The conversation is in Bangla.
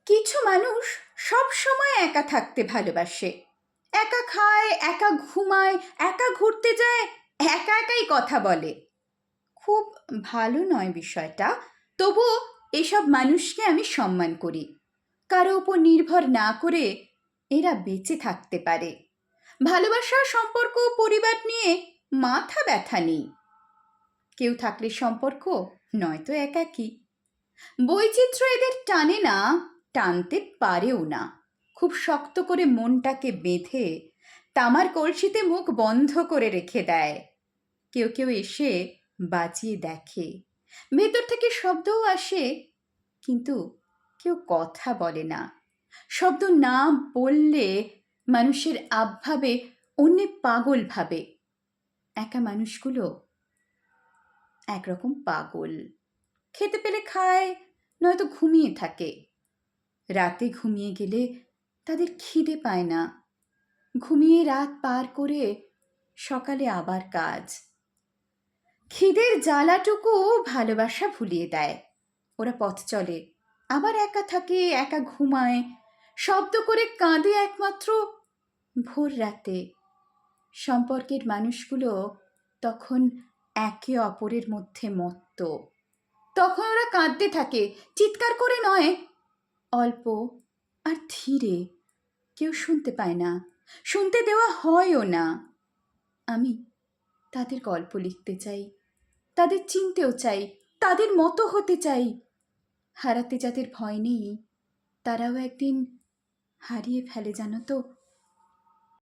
কিছু মানুষ সব সময় একা থাকতে ভালোবাসে। একা খায়, একা ঘুমায়, একা ঘুরতে যায়, একা একাই কথা বলে। খুব ভালো নয় বিষয়টা, তবুও এসব মানুষকে আমি সম্মান করি। কারো উপর নির্ভর না করে এরা বেঁচে থাকতে পারে। ভালোবাসার সম্পর্ক পরিবার নিয়ে মাথা ব্যথা নেই। কেউ থাকলে সম্পর্ক, নয়তো একাকী। বৈচিত্র্য এদের টানে না, টানতে পারেও না। খুব শক্ত করে মনটাকে বেঁধে তামার কলসিতে মুখ বন্ধ করে রেখে দেয়। কেউ কেউ এসে বাজিয়ে দেখে, ভেতর থেকে শব্দও আসে, কিন্তু কেউ কথা বলে না। শব্দ না বললে মানুষের আবভাবে অন্যে পাগল ভাবে। একা মানুষগুলো একরকম পাগল। খেতে পেলে খায়, নয়তো ঘুমিয়ে থাকে। রাতে ঘুমিয়ে গেলে তাদের খিদে পায় না। ঘুমিয়ে রাত পার করে সকালে আবার কাজ। খিদের জ্বালাটুকু ভালোবাসা ভুলিয়ে দেয়। ওরা পথ চলে, আবার একা থাকে, একা ঘুমায়, শব্দ করে কাঁদে একমাত্র ভোর রাতে। সম্পর্কের মানুষগুলো তখন একে অপরের মধ্যে মত্ত। তখন ওরা কাঁদতে থাকে, চিৎকার করে নয়, অল্প আর ধীরে। কেউ শুনতে পায় না, শুনতে দেওয়া হয়ও না। আমি তাদের গল্প লিখতে চাই, তাদের চিনতেও চাই, তাদের মতো হতে চাই। হারাতে যাদের ভয় নেই, তারাও একদিন হারিয়ে ফেলে, জানো তো।